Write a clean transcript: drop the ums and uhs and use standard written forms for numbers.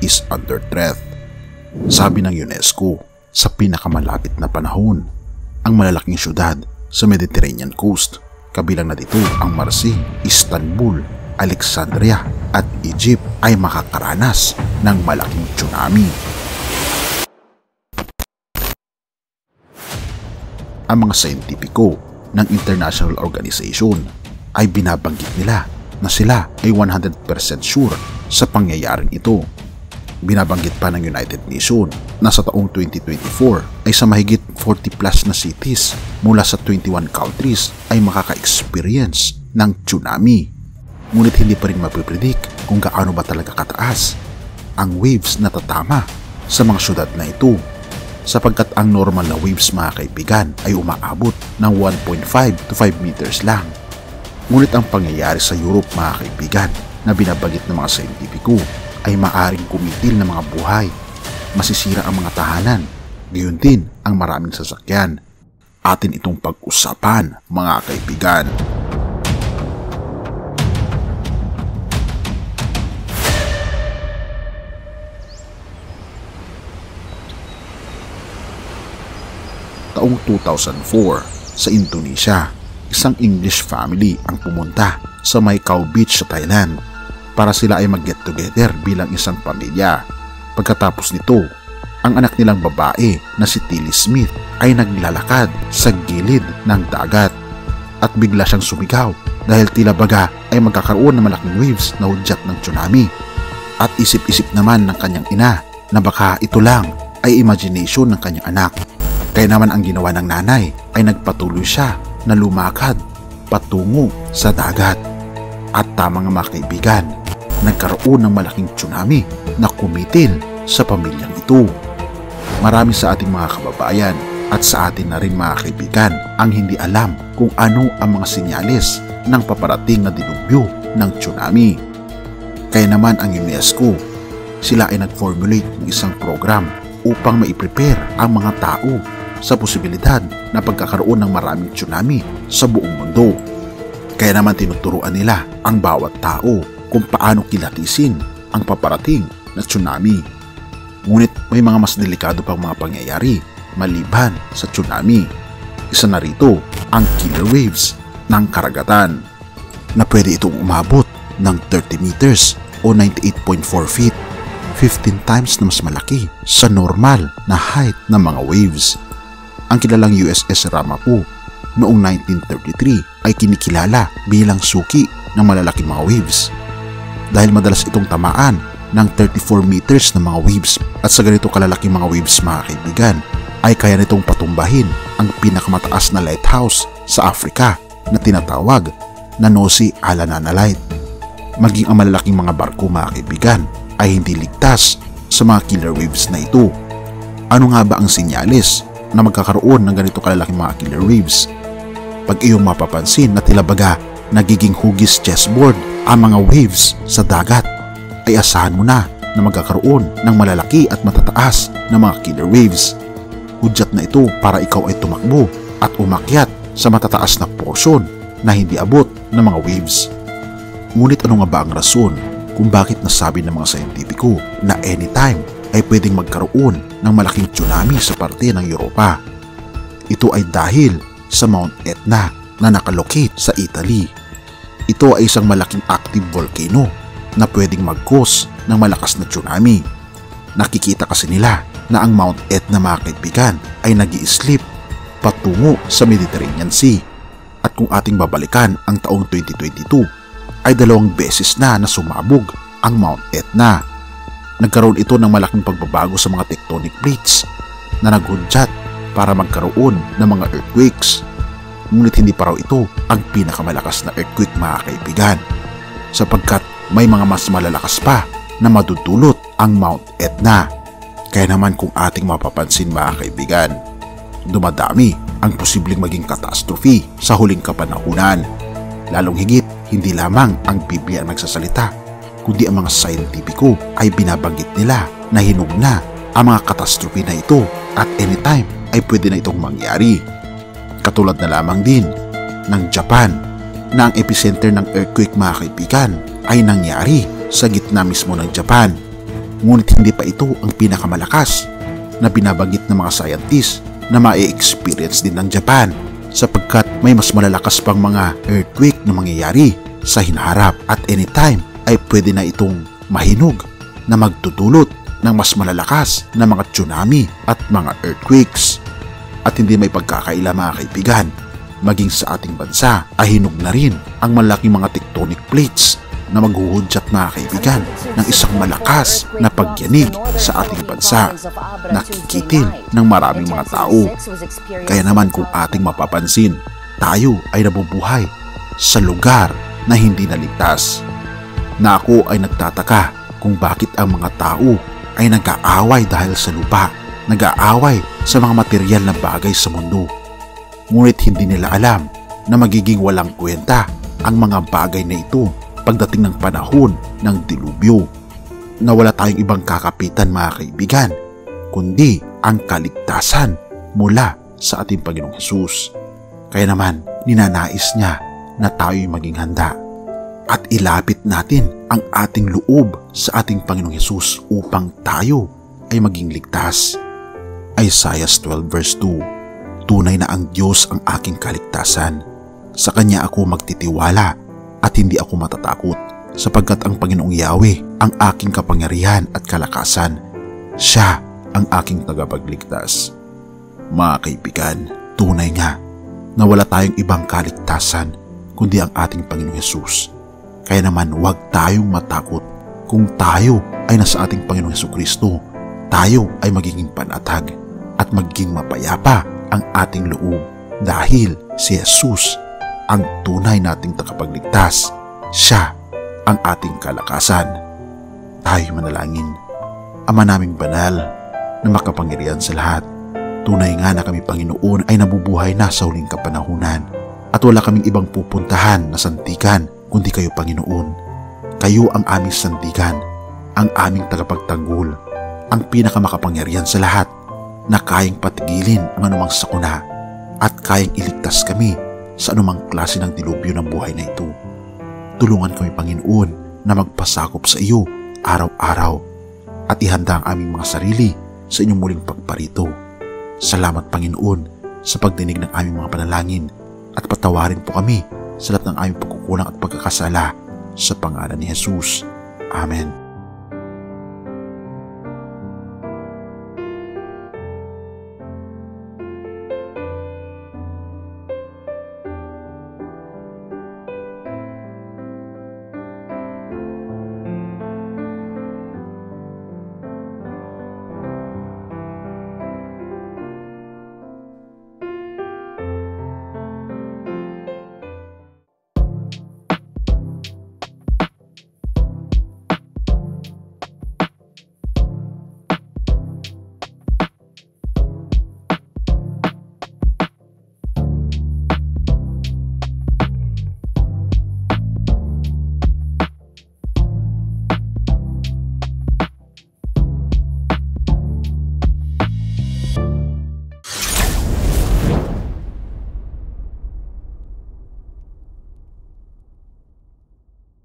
is under threat. Sabi ng UNESCO, sa pinakamalapit na panahon, ang malalaking syudad sa Mediterranean coast, kabilang na dito ang Marseille, Istanbul, Alexandria at Egypt ay makakaranas ng malaking tsunami. Ang mga siyentipiko ng international organization ay binabanggit nila na sila ay 100% sure sa pangyayaring ito. Binabanggit pa ng United Nations na sa taong 2024 ay sa mahigit 40 plus na cities mula sa 21 countries ay makaka-experience ng tsunami. Ngunit hindi pa rin mapipredict kung gaano ba talaga kataas ang waves na tatama sa mga syudad na ito, sapagkat ang normal na waves, mga kaibigan, ay umaabot ng 1.5 to 5 meters lang. Ngunit ang pangyayari sa Europe, mga kaibigan, na binabanggit ng mga siyentipiko ay maaring kumitil ng mga buhay, masisira ang mga tahanan, gayon din ang maraming sasakyan. Atin itong pag-usapan, mga kaibigan. Taong 2004 sa Indonesia, isang English family ang pumunta sa Macau Beach sa Thailand para sila ay mag-get together bilang isang pamilya. Pagkatapos nito, ang anak nilang babae na si Tilly Smith ay naglalakad sa gilid ng dagat at bigla siyang sumigaw dahil tila baga ay magkakaroon ng malaking waves na hudyat ng tsunami. At isip-isip naman ng kanyang ina na baka ito lang ay imagination ng kanyang anak. Kaya naman ang ginawa ng nanay ay nagpatuloy siya na lumakad patungo sa dagat. At tama nga, mga kaibigan, nagkaroon ng malaking tsunami na kumitil sa pamilyang ito. Marami sa ating mga kababayan at sa atin na rin, mga kaibigan, ang hindi alam kung ano ang mga senyales ng paparating na dilubyo ng tsunami. Kaya naman ang UNESCO, sila ay nag-formulate ng isang program upang maiprepare ang mga tao sa posibilidad na pagkakaroon ng maraming tsunami sa buong mundo. Kaya naman tinuturuan nila ang bawat tao kung paano kilatisin ang paparating na tsunami. Ngunit may mga mas delikado pang mga pangyayari maliban sa tsunami. Isa na rito ang killer waves ng karagatan na pwede itong umabot ng 30 meters o 98.4 feet, 15 times na mas malaki sa normal na height ng mga waves. Ang kilalang USS Ramapo noong 1933 ay kinikilala bilang suki ng malalaking mga waves dahil madalas itong tamaan ng 34 meters na mga waves, at sa ganito kalalaking mga waves, mga kaibigan, ay kaya nitong patumbahin ang pinakamataas na lighthouse sa Africa na tinatawag na Nosy Alanana Light. Maging ang malalaking mga barko, mga kaibigan, ay hindi ligtas sa mga killer waves na ito. Ano nga ba ang senyales na magkakaroon ng ganito kalalaking mga killer waves? Pag iyong mapapansin na tila baga nagiging hugis chessboard ang mga waves sa dagat, ay asahan mo na magkakaroon ng malalaki at matataas na mga killer waves. Hudyat na ito para ikaw ay tumakbo at umakyat sa matataas na portion na hindi abot ng mga waves. Ngunit ano nga ba ang rason kung bakit nasabi ng mga siyentipiko na anytime ay pwedeng magkaroon ng malaking tsunami sa parte ng Europa? Ito ay dahil sa Mount Etna na nakalocate sa Italy. Ito ay isang malaking active volcano na pwedeng mag-cause ng malakas na tsunami. Nakikita kasi nila na ang Mount Etna, mga kaibigan, ay nag-i-slip patungo sa Mediterranean Sea. At kung ating babalikan ang taong 2022, ay 2 beses na sumabog ang Mount Etna. Nagkaroon ito ng malaking pagbabago sa mga tectonic plates na naghudyat para magkaroon ng mga earthquakes. Ngunit hindi pa raw ito ang pinakamalakas na earthquake, mga kaibigan, sapagkat may mga mas malalakas pa na madudulot ang Mount Etna. Kaya naman kung ating mapapansin, mga kaibigan, dumadami ang posibleng maging catastrophe sa huling kapanahunan. Lalong higit, hindi lamang ang Biblia ang nagsasalita, kundi ang mga scientifico ay binabanggit nila na hinug na ang mga catastrophe na ito at anytime ay pwede na itong mangyari. Katulad na lamang din ng Japan na ang epicenter ng earthquake, mga kaibigan, ay nangyari sa gitna mismo ng Japan. Ngunit hindi pa ito ang pinakamalakas na binabanggit ng mga scientists na ma-experience din ng Japan, sapagkat may mas malalakas pang mga earthquake na mangyayari sa hinaharap at anytime ay pwede na itong mahinog na magtutulot ng mas malalakas na mga tsunami at mga earthquakes. At hindi may pagkakaila mga kaibigan, maging sa ating bansa ay hinog na rin ang malaking mga tectonic plates na maghuhudyat mga kaibigan ng isang malakas na pagyanig sa ating bansa, nakikitil ng maraming mga tao. Kaya naman kung ating mapapansin, tayo ay nabubuhay sa lugar na hindi naligtas. Na ako ay nagtataka kung bakit ang mga tao ay nag-aaway dahil sa lupa, nag-aaway sa mga materyal na bagay sa mundo. Ngunit hindi nila alam na magiging walang kwenta ang mga bagay na ito pagdating ng panahon ng dilubyo, na wala tayong ibang kakapitan mga kaibigan, kundi ang kaligtasan mula sa ating Panginoong Hesus. Kaya naman, ninanais niya na tayo'y maging handa at ilapit natin ang ating loob sa ating Panginoong Hesus upang tayo ay maging ligtas. Isaiah 12 verse 2, tunay na ang Diyos ang aking kaligtasan. Sa Kanya ako magtitiwala at hindi ako matatakot, sapagkat ang Panginoong Yahweh ang aking kapangyarihan at kalakasan. Siya ang aking tagapagligtas. Mga kaibigan, tunay nga na wala tayong ibang kaligtasan kundi ang ating Panginoong Hesus. Kaya naman huwag tayong matakot. Kung tayo ay nasa ating Panginoong Hesukristo, tayo ay magiging panatag at magiging mapayapa ang ating loob, dahil si Jesus ang tunay nating tagapagligtas. Siya ang ating kalakasan. Tayo manalangin. Ama naming banal na makapangyarihan sa lahat, tunay nga na kami Panginoon ay nabubuhay na sa huling kapanahunan at wala kaming ibang pupuntahan na sandigan kundi kayo Panginoon. Kayo ang aming sandigan, ang aming tagapagtanggol, ang pinakamakapangyarihan sa lahat na kayang patigilin ang anumang sakuna at kayang iligtas kami sa anumang klase ng dilubyo ng buhay na ito. Tulungan kami Panginoon na magpasakop sa iyo araw-araw at ihanda ang aming mga sarili sa inyong muling pagparito. Salamat Panginoon sa pagdinig ng aming mga panalangin at patawarin po kami sa lahat ng aming pagkukulang at pagkakasala sa pangalan ni Jesus. Amen.